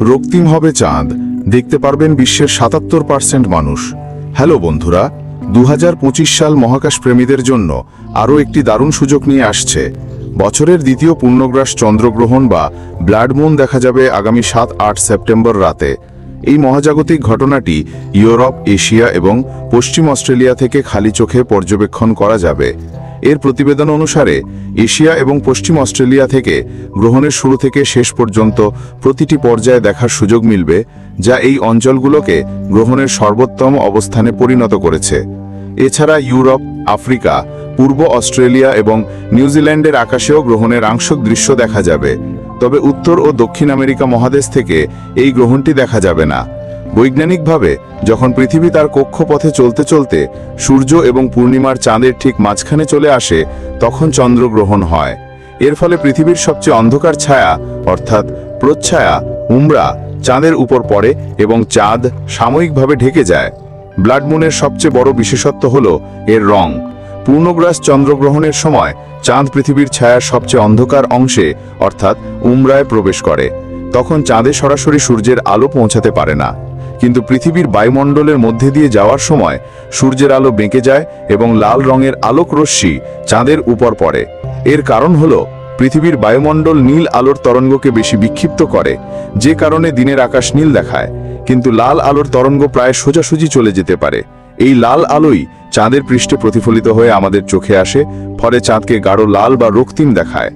রক্তিম হবে চাঁদ, দেখতে পারবেন বিশ্বের ৭৭% মানুষ। হ্যালো বন্ধুরা, ২০২৫ সাল মহাকাশ প্রেমীদের জন্য আরও একটি দারুণ সুযোগ নিয়ে আসছে। বছরের দ্বিতীয় পূর্ণগ্রাস চন্দ্রগ্রহণ বা ব্লাড মুন দেখা যাবে আগামী ৭-৮ সেপ্টেম্বর রাতে। এই মহাজাগতিক ঘটনাটি ইউরোপ, এশিয়া এবং পশ্চিম অস্ট্রেলিয়া থেকে খালি চোখে পর্যবেক্ষণ করা যাবে। এর প্রতিবেদন অনুসারে এশিয়া এবং পশ্চিম অস্ট্রেলিয়া থেকে গ্রহণের শুরু থেকে শেষ পর্যন্ত প্রতিটি পর্যায়ে দেখার সুযোগ মিলবে, যা এই অঞ্চলগুলোকে গ্রহণের সর্বোত্তম অবস্থানে পরিণত করেছে। এছাড়া ইউরোপ, আফ্রিকা, পূর্ব অস্ট্রেলিয়া এবং নিউজিল্যান্ডের আকাশেও গ্রহণের আংশিক দৃশ্য দেখা যাবে। তবে উত্তর ও দক্ষিণ আমেরিকা মহাদেশ থেকে এই গ্রহণটি দেখা যাবে না। বৈজ্ঞানিকভাবে যখন পৃথিবী তার কক্ষপথে চলতে চলতে সূর্য এবং পূর্ণিমার চাঁদের ঠিক মাঝখানে চলে আসে, তখন চন্দ্রগ্রহণ হয়। এর ফলে পৃথিবীর সবচেয়ে অন্ধকার ছায়া অর্থাৎ প্রচ্ছায়া উমরা চাঁদের উপর পড়ে এবং চাঁদ সাময়িকভাবে ঢেকে যায়। ব্লাড মুনের সবচেয়ে বড় বিশেষত্ব হল এর রং। পূর্ণগ্রাস চন্দ্রগ্রহণের সময় চাঁদ পৃথিবীর ছায়ার সবচেয়ে অন্ধকার অংশে অর্থাৎ উমরায় প্রবেশ করে। তখন চাঁদে সরাসরি সূর্যের আলো পৌঁছাতে পারে না, কিন্তু পৃথিবীর বায়ুমণ্ডলের মধ্যে দিয়ে যাওয়ার সময় সূর্যের আলো বেঁকে যায় এবং লাল রঙের আলোক রশ্মি চাঁদের উপর পড়ে। এর কারণ হলো পৃথিবীর বায়ুমণ্ডল নীল আলোর তরঙ্গকে বেশি বিক্ষিপ্ত করে, যে কারণে দিনের আকাশ নীল দেখায়, কিন্তু লাল আলোর তরঙ্গ প্রায় সোজাসুজি চলে যেতে পারে। এই লাল আলোই চাঁদের পৃষ্ঠে প্রতিফলিত হয়ে আমাদের চোখে আসে, ফলে চাঁদকে গাঢ় লাল বা রক্তিম দেখায়।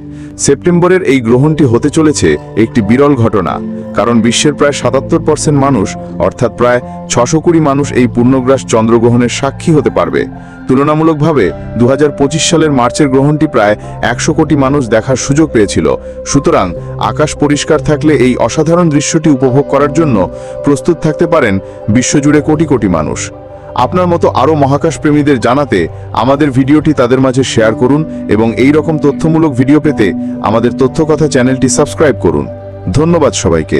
সেপ্টেম্বরের এই গ্রহণটি হতে চলেছে একটি বিরল ঘটনা, কারণ বিশ্বের প্রায় ৭৭% মানুষ অর্থাৎ প্রায় ৬২০ মানুষ এই পূর্ণগ্রাস চন্দ্রগ্রহণের সাক্ষী হতে পারবে। তুলনামূলকভাবে ২০২৫ সালের মার্চের গ্রহণটি প্রায় ১০০ কোটি মানুষ দেখার সুযোগ পেয়েছিল। সুতরাং আকাশ পরিষ্কার থাকলে এই অসাধারণ দৃশ্যটি উপভোগ করার জন্য প্রস্তুত থাকতে পারেন বিশ্বজুড়ে কোটি কোটি মানুষ। আপনার মতো আরও মহাকাশ প্রেমীদের জানাতে আমাদের ভিডিওটি তাদের মাঝে শেয়ার করুন এবং এই রকম তথ্যমূলক ভিডিও পেতে আমাদের তথ্যকথা চ্যানেলটি সাবস্ক্রাইব করুন। ধন্যবাদ সবাইকে।